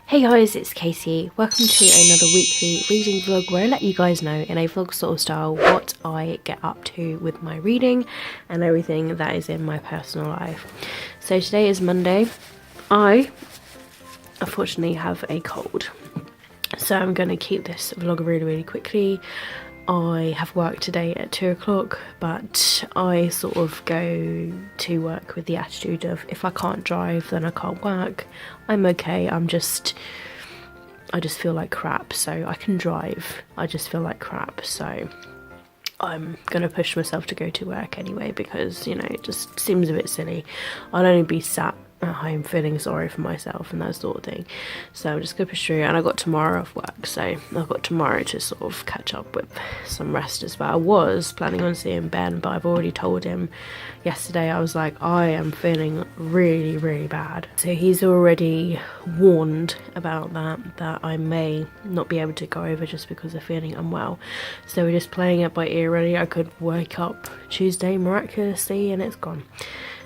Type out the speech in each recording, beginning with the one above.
Hey guys, it's Casey. Welcome to another weekly reading vlog where I let you guys know in a vlog sort of style what I get up to with my reading and everything that is in my personal life. So today is Monday. I unfortunately have a cold, so I'm going to keep this vlog really quickly. I have work today at 2 o'clock, but I sort of go to work with the attitude of if I can't drive then I can't work. I'm okay, I just feel like crap, so I can drive. I just feel like crap, so I'm gonna push myself to go to work anyway because, you know, it just seems a bit silly. I'd only be sat at home feeling sorry for myself and that sort of thing, so I'm just gonna push through. And I got tomorrow off work, so I've got tomorrow to sort of catch up with some rest as well. I was planning on seeing Ben, but I've already told him yesterday. I was like, I am feeling really bad, so he's already warned about that I may not be able to go over just because of feeling unwell. So we're just playing it by ear really. I could wake up Tuesday miraculously and it's gone.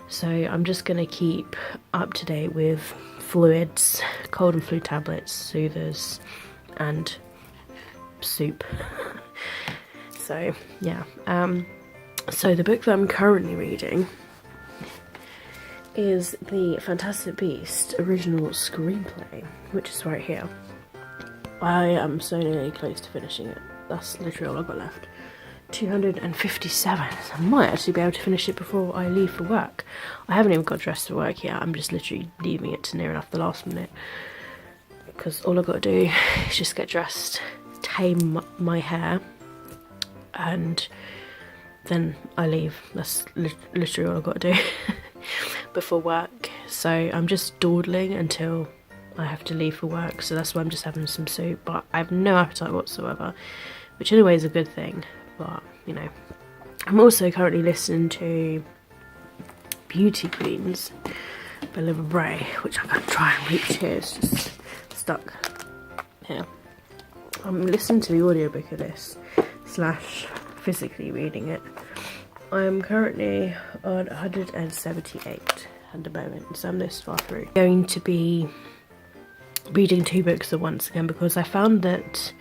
So I'm just going to keep up to date with fluids, cold and flu tablets, soothers, and soup. So yeah, so the book that I'm currently reading is the Fantastic Beasts original screenplay, which is right here. I am so nearly close to finishing it. That's literally all I've got left. 257. I might actually be able to finish it before I leave for work. I haven't even got dressed for work yet. I'm just literally leaving it to near enough the last minute because all I've got to do is just get dressed, tame my hair, and then I leave. That's literally all I've got to do before work. So I'm just dawdling until I have to leave for work, so that's why I'm just having some soup, but I have no appetite whatsoever, which anyway is a good thing. But, you know, I'm also currently listening to Beauty Queens by Liva Bray, which I can't try and reach here, it's just stuck here. I'm listening to the audiobook of this, / physically reading it. I am currently on 178 at the moment, so I'm this far through. I'm going to be reading 2 books at once again because I found that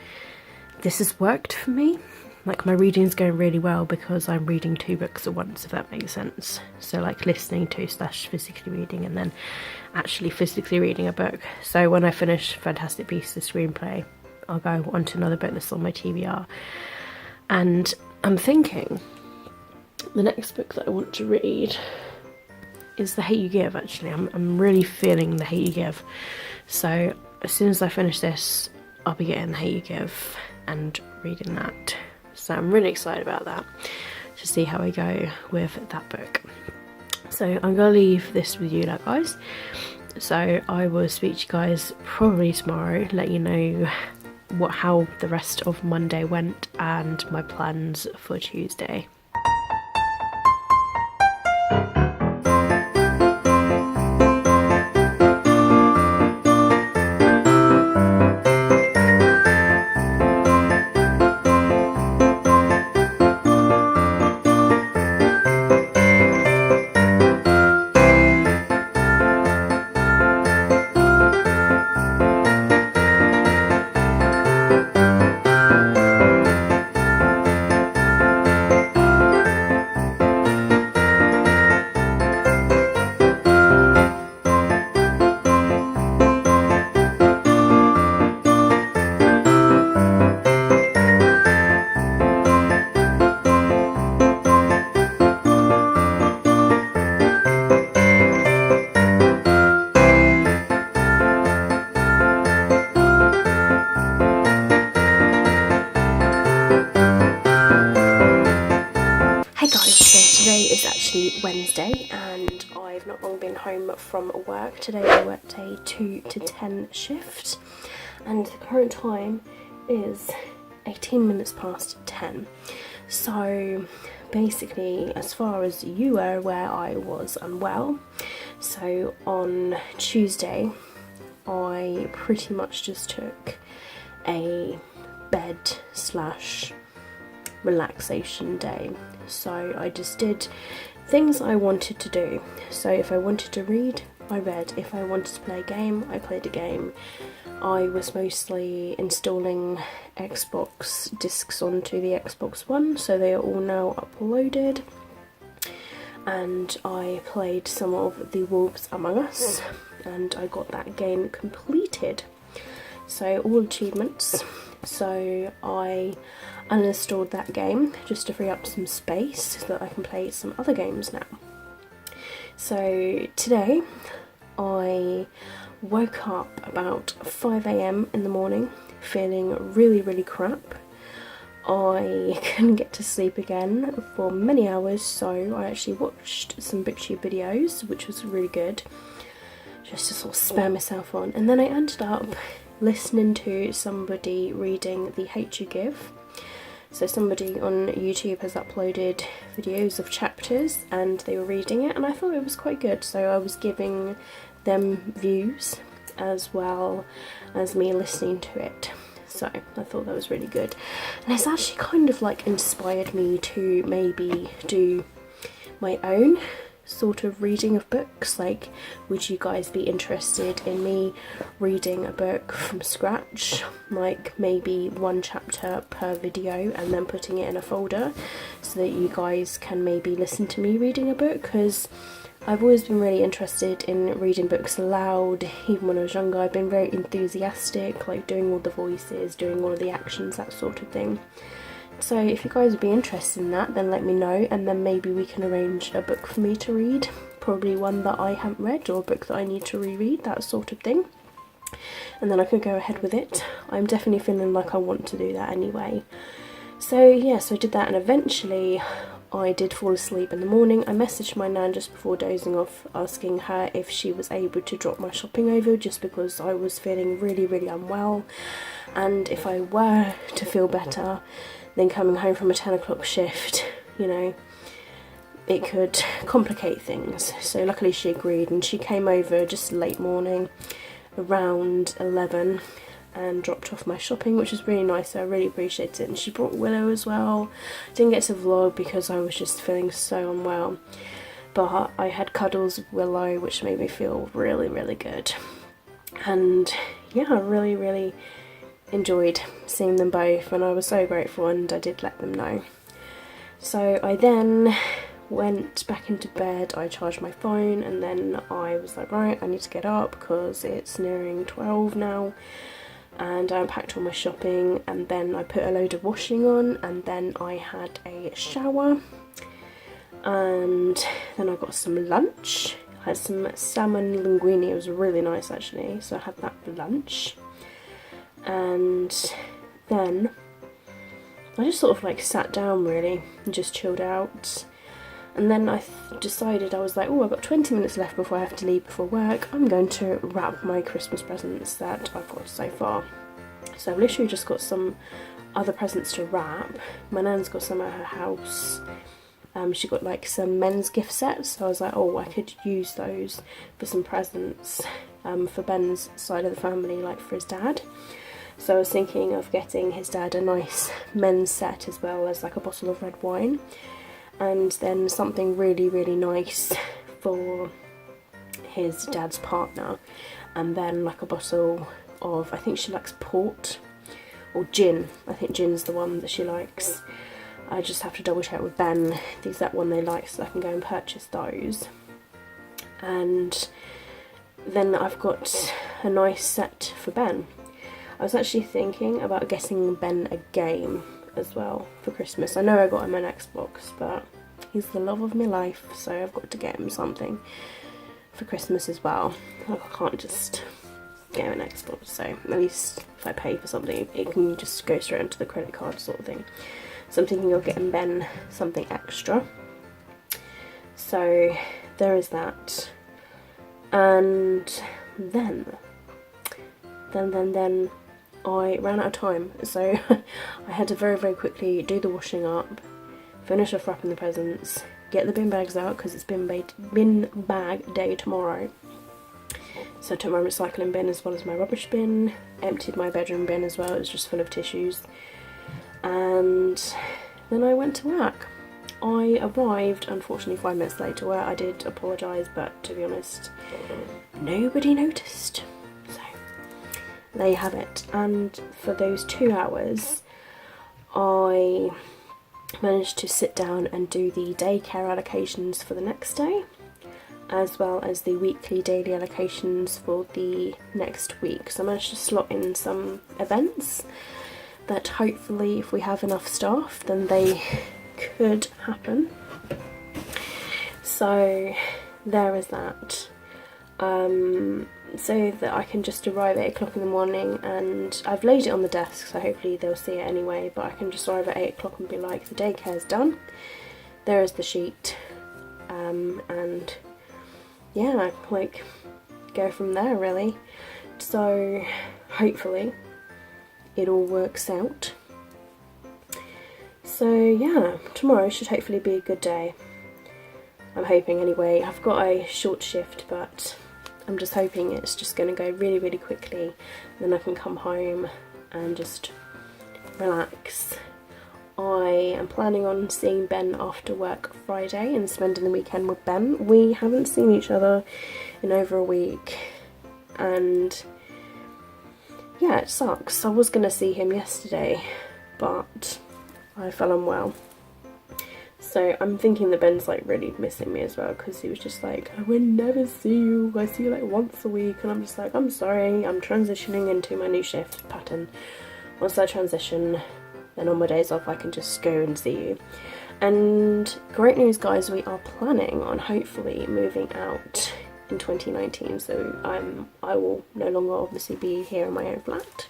this has worked for me. Like, my reading's going really well because I'm reading 2 books at once, if that makes sense. So like listening to / physically reading and then actually physically reading a book. So when I finish Fantastic Beasts, the screenplay, I'll go on to another book that's on my TBR. And I'm thinking the next book that I want to read is The Hate U Give, actually. I'm really feeling The Hate U Give. So as soon as I finish this, I'll be getting The Hate U Give and reading that. So I'm really excited about that, to see how I go with that book. So I'm going to leave this with you guys. So I will speak to you guys probably tomorrow, let you know how the rest of Monday went and my plans for Tuesday. Today is actually Wednesday and I've not long been home from work. Today I worked a 2 to 10 shift and the current time is 18 minutes past 10. So basically, as far as you were aware, I was unwell. So on Tuesday I pretty much just took a bed / relaxation day. So I just did things I wanted to do. So if I wanted to read, I read. If I wanted to play a game, I played a game. I was mostly installing Xbox discs onto the Xbox One, so they are all now uploaded. And I played some of the Wolves Among Us, and I got that game completed. So all achievements. So I uninstalled that game just to free up some space so that I can play some other games now. So today I woke up about 5 AM in the morning feeling really crap. I couldn't get to sleep again for many hours, so I actually watched some BookTube videos, which was really good, just to sort of spur myself on. And then I ended up listening to somebody reading The Hate You Give. So somebody on YouTube has uploaded videos of chapters and they were reading it, and I thought it was quite good, so I was giving them views as well as me listening to it. So I thought that was really good, and it's actually kind of like inspired me to maybe do my own sort of reading of books. Like, would you guys be interested in me reading a book from scratch, like maybe one chapter per video, and then putting it in a folder so that you guys can maybe listen to me reading a book? Because I've always been really interested in reading books aloud. Even when I was younger, I've been very enthusiastic, like doing all the voices, doing all of the actions, that sort of thing. So if you guys would be interested in that, then let me know, and then maybe we can arrange a book for me to read. Probably one that I haven't read, or a book that I need to reread, that sort of thing. And then I could go ahead with it. I'm definitely feeling like I want to do that anyway. So yeah, so I did that, and eventually I did fall asleep in the morning. I messaged my nan just before dozing off, asking her if she was able to drop my shopping over, just because I was feeling really unwell, and if I were to feel better, then coming home from a 10 o'clock shift, you know, it could complicate things. So luckily she agreed, and she came over just late morning, around 11, and dropped off my shopping, which was really nice, so I really appreciate it. And she brought Willow as well. I didn't get to vlog because I was just feeling so unwell, but I had cuddles with Willow, which made me feel really good. And yeah, I really enjoyed seeing them both, and I was so grateful, and I did let them know. So I then went back into bed, I charged my phone, and then I was like, right, I need to get up because it's nearing 12 now. And I unpacked all my shopping, and then I put a load of washing on, and then I had a shower, and then I got some lunch. I had some salmon linguine, it was really nice actually, so I had that for lunch. And then I just sort of like sat down really and just chilled out. And then I decided, I was like, oh, I've got 20 minutes left before I have to leave before work. I'm going to wrap my Christmas presents that I've got so far. So I've literally just got some other presents to wrap. My nan's got some at her house. She got like some men's gift sets, so I was like, oh, I could use those for some presents for Ben's side of the family, like for his dad. So I was thinking of getting his dad a nice men's set, as well as like a bottle of red wine, and then something really nice for his dad's partner, and then like a bottle of, I think she likes port or gin. I think gin's the one that she likes. I just have to double check with Ben the exact one they like so I can go and purchase those. And then I've got a nice set for Ben. I was actually thinking about getting Ben a game as well for Christmas. I know I got him an Xbox, but he's the love of my life, so I've got to get him something for Christmas as well. I can't just get him an Xbox, so at least if I pay for something, it can just go straight onto the credit card sort of thing. So I'm thinking of getting Ben something extra. So there is that. And then I ran out of time, so I had to very quickly do the washing up, finish off wrapping the presents, get the bin bags out because it's bin bag day tomorrow. So I took my recycling bin as well as my rubbish bin, emptied my bedroom bin as well, it was just full of tissues, and then I went to work. I arrived unfortunately 5 minutes later, where I did apologise, but to be honest, nobody noticed. So there you have it. And for those 2 hours, I managed to sit down and do the daycare allocations for the next day, as well as the weekly daily allocations for the next week. So I managed to slot in some events that hopefully, if we have enough staff, then they could happen. So there is that. So that I can just arrive at 8 o'clock in the morning, and I've laid it on the desk, so hopefully they'll see it anyway, but I can just arrive at 8 o'clock and be like, the daycare's done, there is the sheet, and yeah, like, go from there really. So hopefully it all works out. So yeah, tomorrow should hopefully be a good day. I'm hoping anyway. I've got a short shift, but I'm just hoping it's just going to go really, really quickly, and then I can come home and just relax. I am planning on seeing Ben after work Friday and spending the weekend with Ben. We haven't seen each other in over a week, and yeah, it sucks. I was going to see him yesterday, but I fell unwell. So I'm thinking that Ben's like really missing me as well, because he was just like, I will never see you, I see you like once a week, and I'm just like, I'm sorry, I'm transitioning into my new shift pattern. Once I transition, then on my days off I can just go and see you. And great news guys, we are planning on hopefully moving out in 2019, so I will no longer obviously be here in my own flat.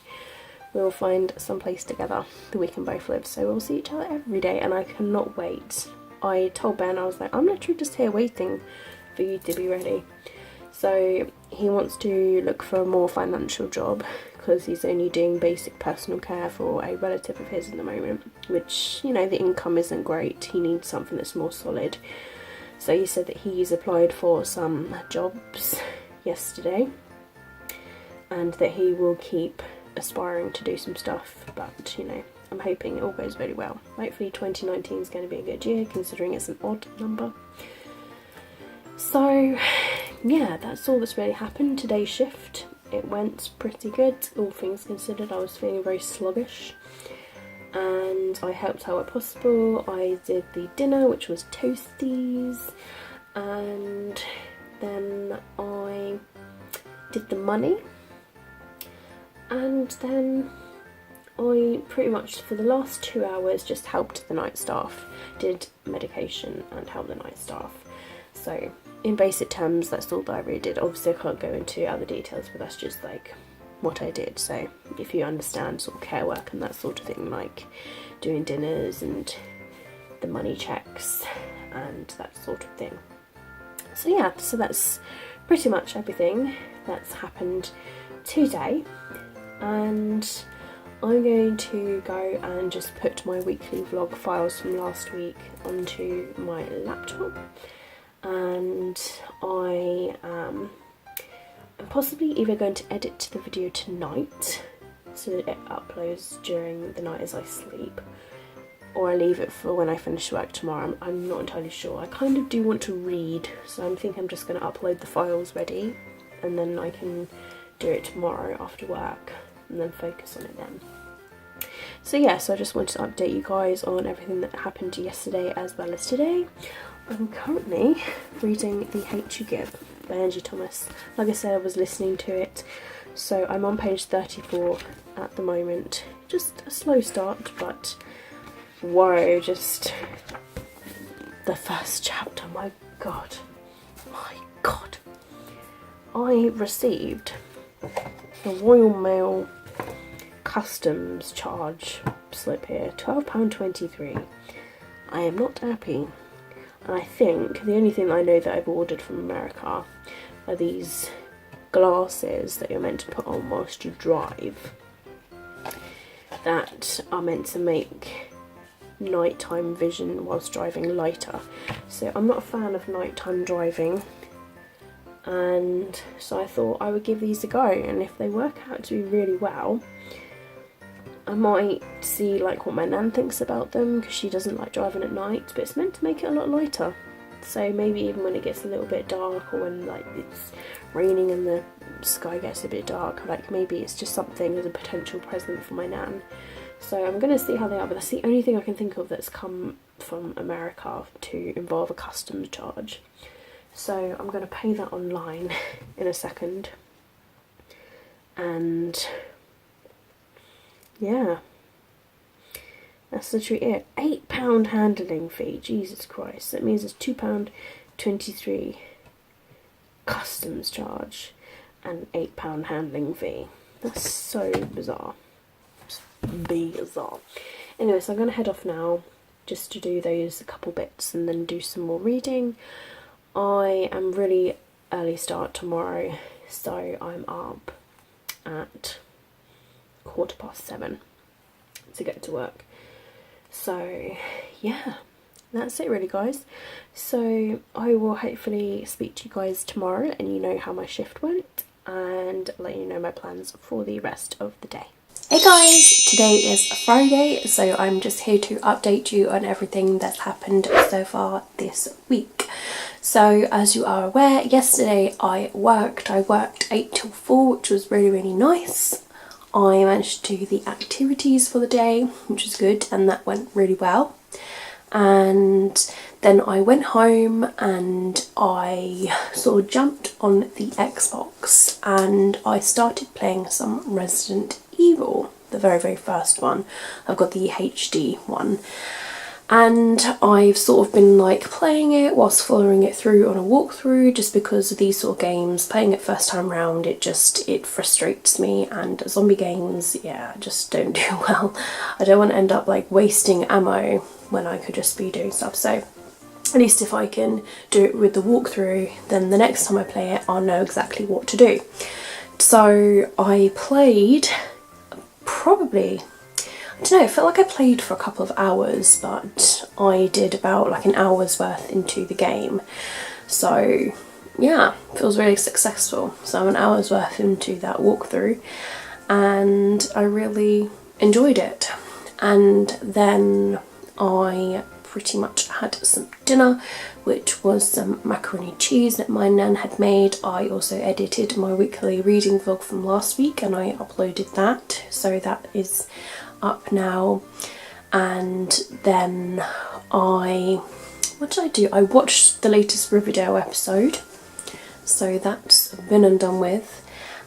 We'll find some place together that we can both live, so we'll see each other every day, and I cannot wait. I told Ben, I was like, I'm literally just here waiting for you to be ready. So he wants to look for a more financial job, because he's only doing basic personal care for a relative of his at the moment, which, you know, the income isn't great. He needs something that's more solid. So he said that he's applied for some jobs yesterday, and that he will keep aspiring to do some stuff, but you know, I'm hoping it all goes very well. Hopefully 2019 is going to be a good year, considering it's an odd number. So yeah, that's all that's really happened. Today's shift, it went pretty good, all things considered. I was feeling very sluggish, and I helped how possible. I did the dinner, which was toasties, and then I did the money. And then I pretty much for the last 2 hours just helped the night staff, did medication and helped the night staff. So in basic terms, that's all that I really did. Obviously I can't go into other details, but that's just like what I did. So if you understand sort of care work and that sort of thing, like doing dinners and the money checks and that sort of thing. So yeah, so that's pretty much everything that's happened today. And I'm going to go and just put my weekly vlog files from last week onto my laptop, and I am possibly either going to edit the video tonight so that it uploads during the night as I sleep, or I leave it for when I finish work tomorrow. I'm not entirely sure. I kind of do want to read, so I think I'm just going to upload the files ready, and then I can do it tomorrow after work and then focus on it then. So yeah, so I just wanted to update you guys on everything that happened yesterday as well as today. I'm currently reading The Hate You Give by Angie Thomas. Like I said, I was listening to it, so I'm on page 34 at the moment. Just a slow start, but whoa, just the first chapter, my god. I received the Royal Mail customs charge slip here, £12.23. I am not happy, and I think the only thing I know that I've ordered from America are these glasses that you're meant to put on whilst you drive, that are meant to make nighttime vision whilst driving lighter. So I'm not a fan of nighttime driving, and so I thought I would give these a go, and if they work out to be really well, I might see like what my nan thinks about them, because she doesn't like driving at night, but it's meant to make it a lot lighter. So maybe even when it gets a little bit dark, or when like it's raining and the sky gets a bit dark, like maybe it's just something as a potential present for my nan. So I'm going to see how they are, but that's the only thing I can think of that's come from America to involve a customs charge. So I'm going to pay that online in a second. And yeah, that's literally it. £8 handling fee, Jesus Christ. That means it's £2.23 customs charge and £8 handling fee. That's so bizarre. It's bizarre. Anyway, so I'm going to head off now just to do those couple bits and then do some more reading. I am really early start tomorrow, so I'm up at 7:15 to get to work. So yeah, that's it really, guys. So I will hopefully speak to you guys tomorrow and you know how my shift went, and let you know my plans for the rest of the day. Hey guys, today is Friday, so I'm just here to update you on everything that's happened so far this week. So as you are aware, yesterday I worked 8 till 4, which was really nice. I managed to do the activities for the day, which was good, and that went really well. And then I went home and I sort of jumped on the Xbox and I started playing some Resident Evil, the very first one. I've got the HD one. And I've sort of been like playing it whilst following it through on a walkthrough, just because of these sort of games, playing it first time round, it frustrates me, and zombie games, yeah, just don't do well. I don't want to end up like wasting ammo when I could just be doing stuff. So at least if I can do it with the walkthrough, then the next time I play it, I'll know exactly what to do. So I played probably, I don't know, it felt like I played for a couple of hours, but I did about like an hour's worth into the game. So yeah, feels really successful. So I'm an hour's worth into that walkthrough and I really enjoyed it. And then I pretty much had some dinner, which was some macaroni cheese that my nan had made. I also edited my weekly reading vlog from last week and I uploaded that, so that is up now. And then what did I do? I watched the latest Riverdale episode, so that's been and done with.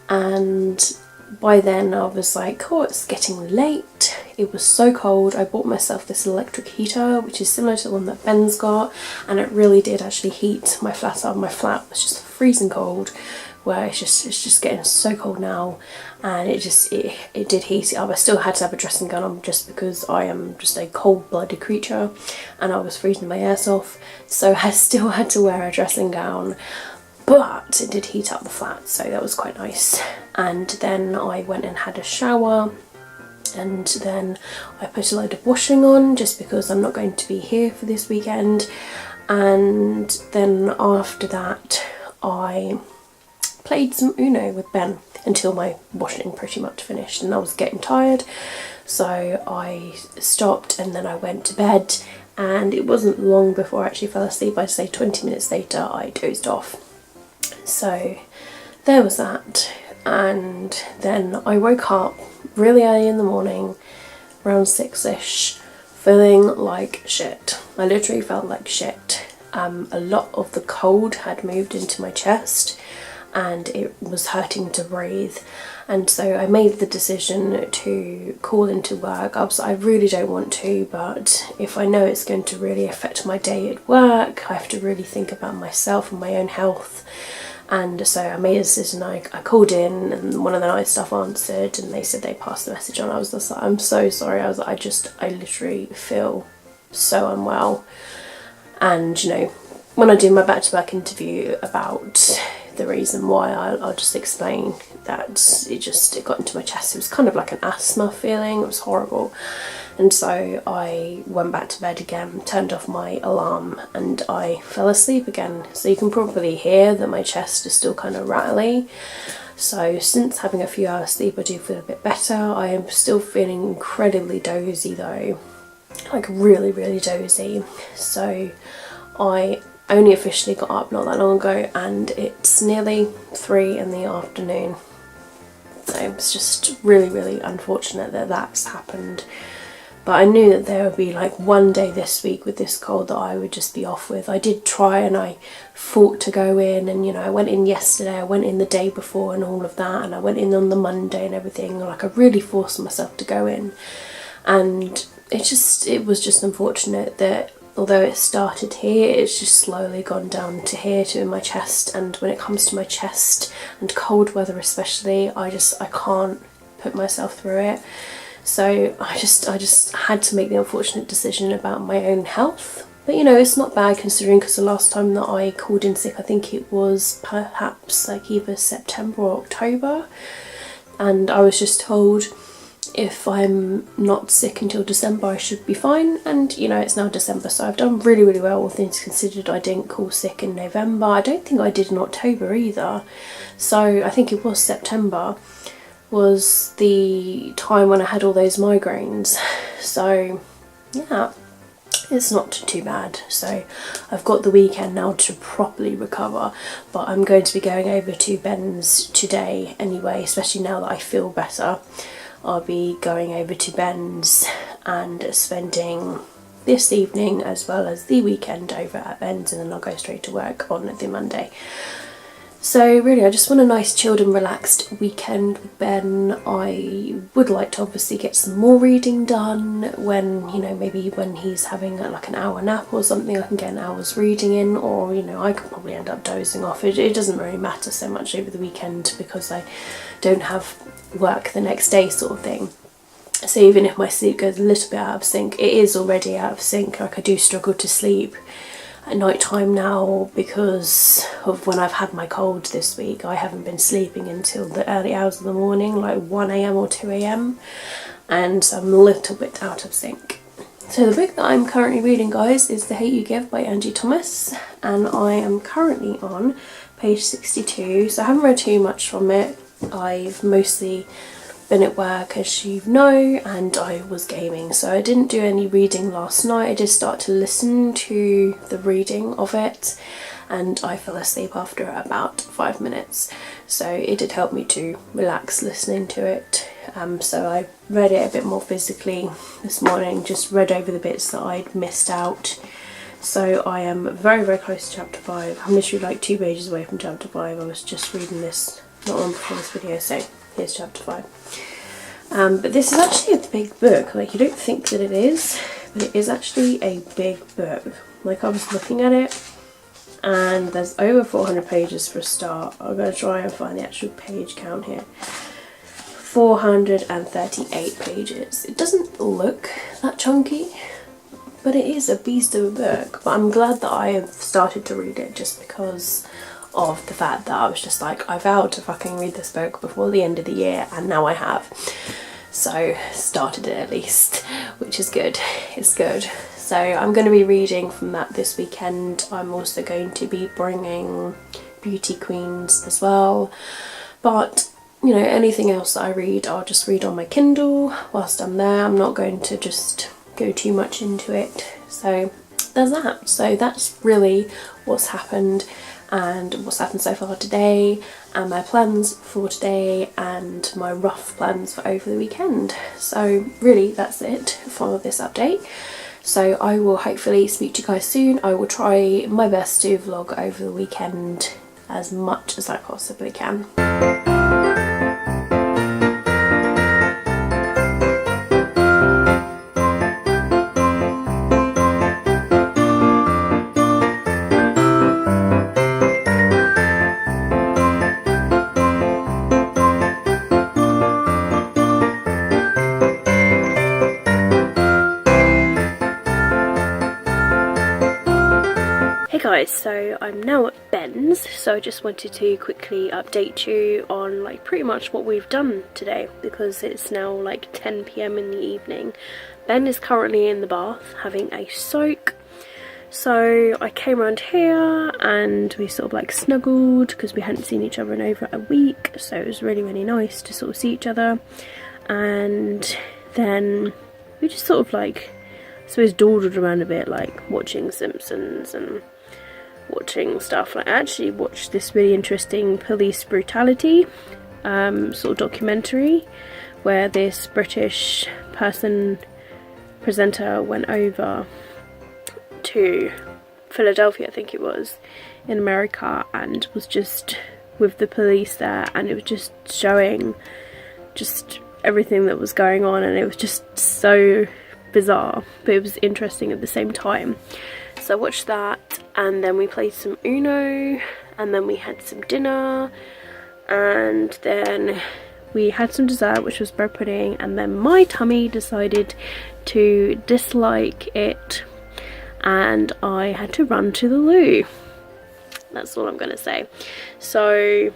And by then I was like, oh, it's getting late. It was so cold. I bought myself this electric heater, which is similar to the one that Ben's got, and it really did actually heat my flat up. My flat was just freezing cold, where it's just getting so cold now, and it did heat it up. I still had to have a dressing gown on just because I am just a cold-blooded creature and I was freezing my ass off, so I still had to wear a dressing gown. But it did heat up the flat, so that was quite nice. And then I went and had a shower, and then I put a load of washing on just because I'm not going to be here for this weekend. And then after that I played some Uno with Ben until my washing pretty much finished, and I was getting tired, so I stopped and then I went to bed, and it wasn't long before I actually fell asleep. I'd say 20 minutes later I dozed off. So there was that. And then I woke up really early in the morning, around 6ish, feeling like shit. I literally felt like shit. A lot of the cold had moved into my chest and it was hurting to breathe, and so I made the decision to call into work. I really don't want to, but if I know it's going to really affect my day at work, I have to really think about myself and my own health. And so I made a decision. I called in and one of the night staff answered and they said they passed the message on. I was just like, I'm so sorry. I was like, I literally feel so unwell. And you know, when I do my back-to-back interview about the reason why, I'll just explain that it got into my chest. It was kind of like an asthma feeling. It was horrible. And so I went back to bed again, turned off my alarm, and I fell asleep again. So you can probably hear that my chest is still kind of rattly. So since having a few hours sleep I do feel a bit better. I am still feeling incredibly dozy though, like really dozy. So I only officially got up not that long ago and it's nearly 3 in the afternoon. So it's just really unfortunate that that's happened. But I knew that there would be like one day this week with this cold that I would just be off with. I did try and I fought to go in, and you know, I went in yesterday, I went in the day before and all of that, and I went in on the Monday and everything. Like I really forced myself to go in, and it was just unfortunate that although it started here, it's just slowly gone down to here, to my chest. And when it comes to my chest and cold weather especially, I can't put myself through it. So I just had to make the unfortunate decision about my own health. But you know, it's not bad considering, because the last time that I called in sick, I think it was perhaps like either September or October, and I was just told if I'm not sick until December I should be fine. And you know, it's now December, so I've done really well, all things considered. I didn't call sick in November, I don't think I did in October either, so I think it was September was the time when I had all those migraines. So yeah, it's not too bad. So I've got the weekend now to properly recover, but I'm going to be going over to Ben's today anyway, especially now that I feel better. I'll be going over to Ben's and spending this evening as well as the weekend over at Ben's, and then I'll go straight to work on the Monday. So really, I just want a nice chilled and relaxed weekend with Ben. I would like to obviously get some more reading done when, you know, maybe when he's having like an hour nap or something, I can get an hour's reading in, or, you know, I could probably end up dozing off. It doesn't really matter so much over the weekend because I don't have work the next day sort of thing. So even if my sleep goes a little bit out of sync, it is already out of sync. Like I do struggle to sleep at night time now because of when I've had my cold this week. I haven't been sleeping until the early hours of the morning, like 1 AM or 2 AM, and so I'm a little bit out of sync. So the book that I'm currently reading, guys, is The Hate U Give by Angie Thomas, and I am currently on page 62, so I haven't read too much from it. I've mostly been at work, as you know, and I was gaming, so I didn't do any reading last night. I did start to listen to the reading of it and I fell asleep after about 5 minutes, so it did help me to relax listening to it. So I read it a bit more physically this morning, just read over the bits that I'd missed out. So I am very close to chapter 5. I'm literally like 2 pages away from chapter 5. I was just reading this not long before this video, so here's chapter 5. But this is actually a big book. Like, you don't think that it is, but it is actually a big book. Like, I was looking at it and there's over 400 pages for a start. I'm going to try and find the actual page count here. 438 pages. It doesn't look that chunky, but it is a beast of a book. But I'm glad that I have started to read it, just because of the fact that I was just like, I vowed to fucking read this book before the end of the year, and now I have. So started it at least, which is good. It's good. So I'm going to be reading from that this weekend. I'm also going to be bringing Beauty Queens as well, but you know, anything else that I read, I'll just read on my Kindle whilst I'm there. I'm not going to just go too much into it. So there's that. So that's really what's happened and what's happened so far today, and my plans for today and my rough plans for over the weekend. So really that's it for this update. So I will hopefully speak to you guys soon. I will try my best to vlog over the weekend as much as I possibly can. Guys, so I'm now at Ben's, so I just wanted to quickly update you on like pretty much what we've done today, because it's now like 10 PM in the evening. Ben is currently in the bath having a soak, So I came around here and we sort of like snuggled because we hadn't seen each other in over a week, so it was really nice to sort of see each other. And then we just sort of like, I suppose, dawdled around a bit, like watching Simpsons and watching stuff. Like, I actually watched this really interesting police brutality sort of documentary where this British presenter went over to Philadelphia, I think it was, in America, and was just with the police there, and it was just showing just everything that was going on, and it was just so bizarre, but it was interesting at the same time. So I watched that, and then we played some Uno, and then we had some dinner, and then we had some dessert, which was bread pudding, and then my tummy decided to dislike it and I had to run to the loo. That's all I'm gonna say. So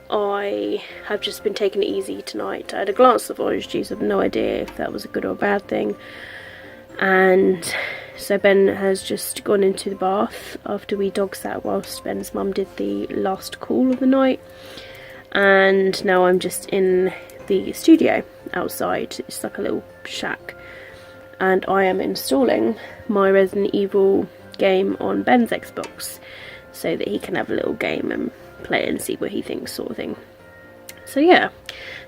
I have just been taking it easy tonight. I had a glass of orange juice. I have no idea if that was a good or a bad thing. And so Ben has just gone into the bath after we dog sat whilst Ben's mum did the last call of the night. And now I'm just in the studio outside. It's like a little shack. And I am installing my Resident Evil game on Ben's Xbox so that he can have a little game and play it and see what he thinks, sort of thing. So yeah,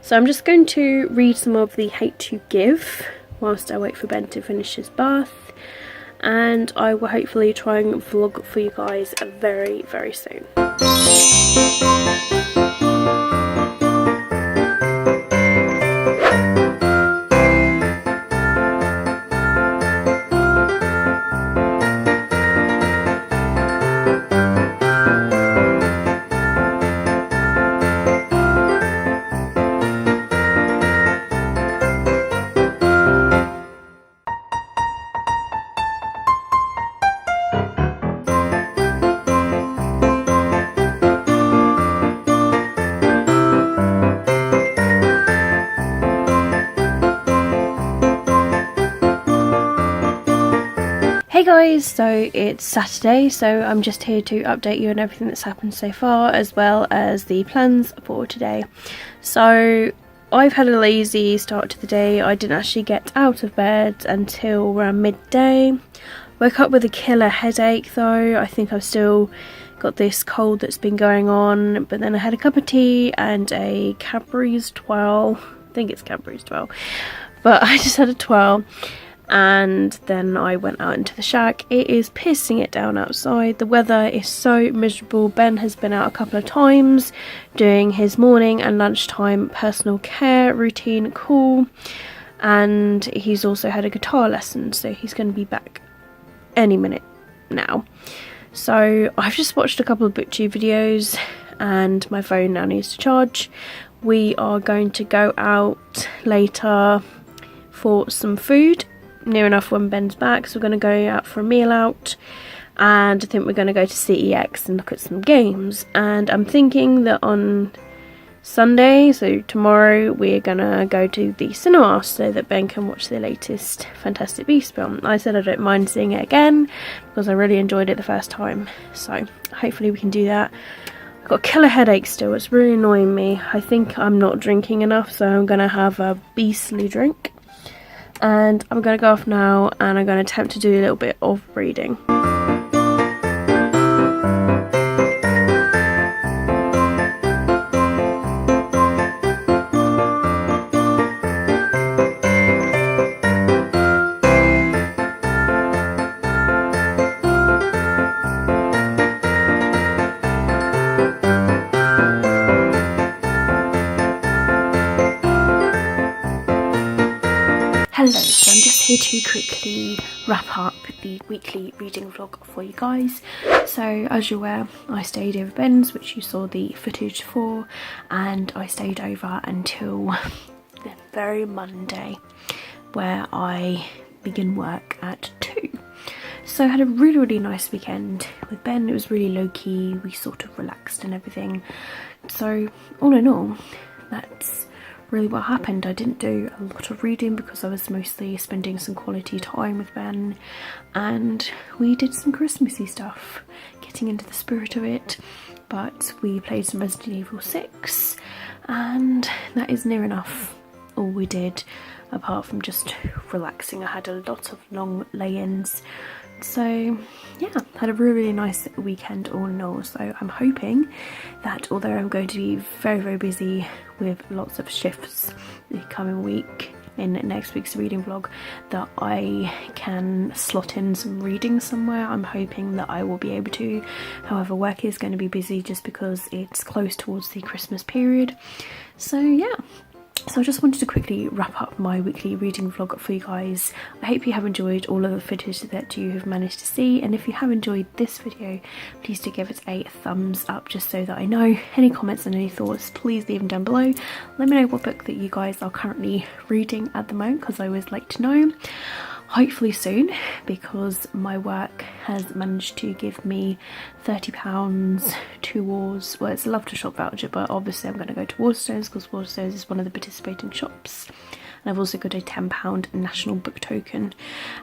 so I'm just going to read some of the Hate to Give whilst I wait for Ben to finish his bath, and I will hopefully try and vlog for you guys very soon. Hey guys, so it's Saturday, so I'm just here to update you on everything that's happened so far, as well as the plans for today. So I've had a lazy start to the day. I didn't actually get out of bed until around midday. Woke up with a killer headache though. I think I've still got this cold that's been going on, but then I had a cup of tea and a Cadbury's twirl. I think it's Cadbury's twirl, but I just had a twirl. And then I went out into the shack. It is pissing it down outside. The weather is so miserable. Ben has been out a couple of times doing his morning and lunchtime personal care routine call, and he's also had a guitar lesson, so he's going to be back any minute now. So I've just watched a couple of BookTube videos and my phone now needs to charge. We are going to go out later for some food near enough when Ben's back, so we're going to go out for a meal out, and I think we're going to go to CEX and look at some games. And I'm thinking that on Sunday, so tomorrow, we're going to go to the cinema so that Ben can watch the latest Fantastic Beasts film. I said I don't mind seeing it again because I really enjoyed it the first time, so hopefully we can do that. I've got a killer headache still, it's really annoying me. I think I'm not drinking enough, so I'm going to have a beastly drink. And I'm going to go off now and I'm going to attempt to do a little bit of reading. Hello, so I'm just here to quickly wrap up the weekly reading vlog for you guys. So as you're aware, I stayed over Ben's, which you saw the footage for, and I stayed over until the very Monday where I begin work at 2. So I had a really nice weekend with Ben. It was really low-key, we sort of relaxed and everything. So all in all, that's really what happened. I didn't do a lot of reading because I was mostly spending some quality time with Ben, and we did some Christmassy stuff, getting into the spirit of it. But we played some Resident Evil 6, and that is near enough all we did, apart from just relaxing. I had a lot of long lay-ins, so yeah, had a really nice weekend all in all. So I'm hoping that although I'm going to be very busy with lots of shifts the coming week in next week's reading vlog, that I can slot in some reading somewhere. I'm hoping that I will be able to. However, work is going to be busy just because it's close towards the Christmas period. So yeah, so I just wanted to quickly wrap up my weekly reading vlog for you guys. I hope you have enjoyed all of the footage that you have managed to see, and if you have enjoyed this video, please do give it a thumbs up just so that I know. Any comments and any thoughts, please leave them down below. Let me know what book that you guys are currently reading at the moment, because I always like to know. Hopefully soon, because my work has managed to give me £30 towards, well, it's a Love to Shop voucher, but obviously I'm going to go to Waterstones because Waterstones is one of the participating shops. And I've also got a £10 national book token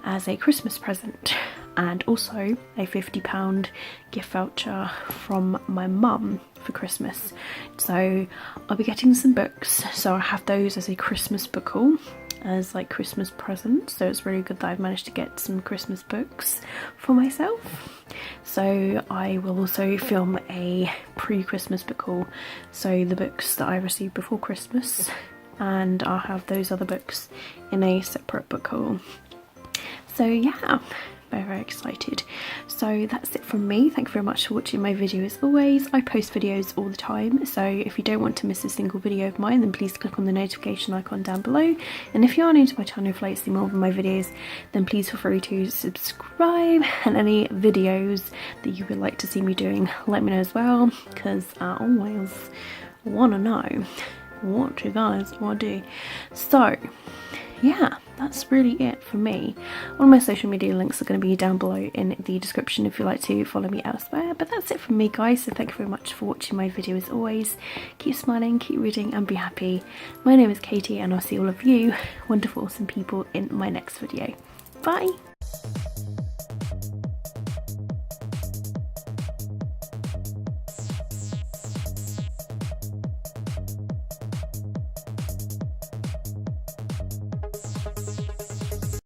as a Christmas present, and also a £50 gift voucher from my mum for Christmas. So I'll be getting some books, so I have those as a Christmas book haul, as like Christmas presents. So it's really good that I've managed to get some Christmas books for myself. So I will also film a pre-Christmas book haul, so the books that I received before Christmas, and I'll have those other books in a separate book haul. So yeah, very excited. So that's it from me. Thank you very much for watching my video. As always, I post videos all the time, so if you don't want to miss a single video of mine, then please click on the notification icon down below. And if you are new to my channel and would like to see more of my videos, then please feel free to subscribe, and any videos that you would like to see me doing, let me know as well, because I always want to know what you guys want to do. So yeah, that's really it for me. All my social media links are going to be down below in the description if you'd like to follow me elsewhere. But that's it from me, guys, so thank you very much for watching my video. As always, keep smiling, keep reading, and be happy. My name is Katie, and I'll see all of you wonderful awesome people in my next video. Bye!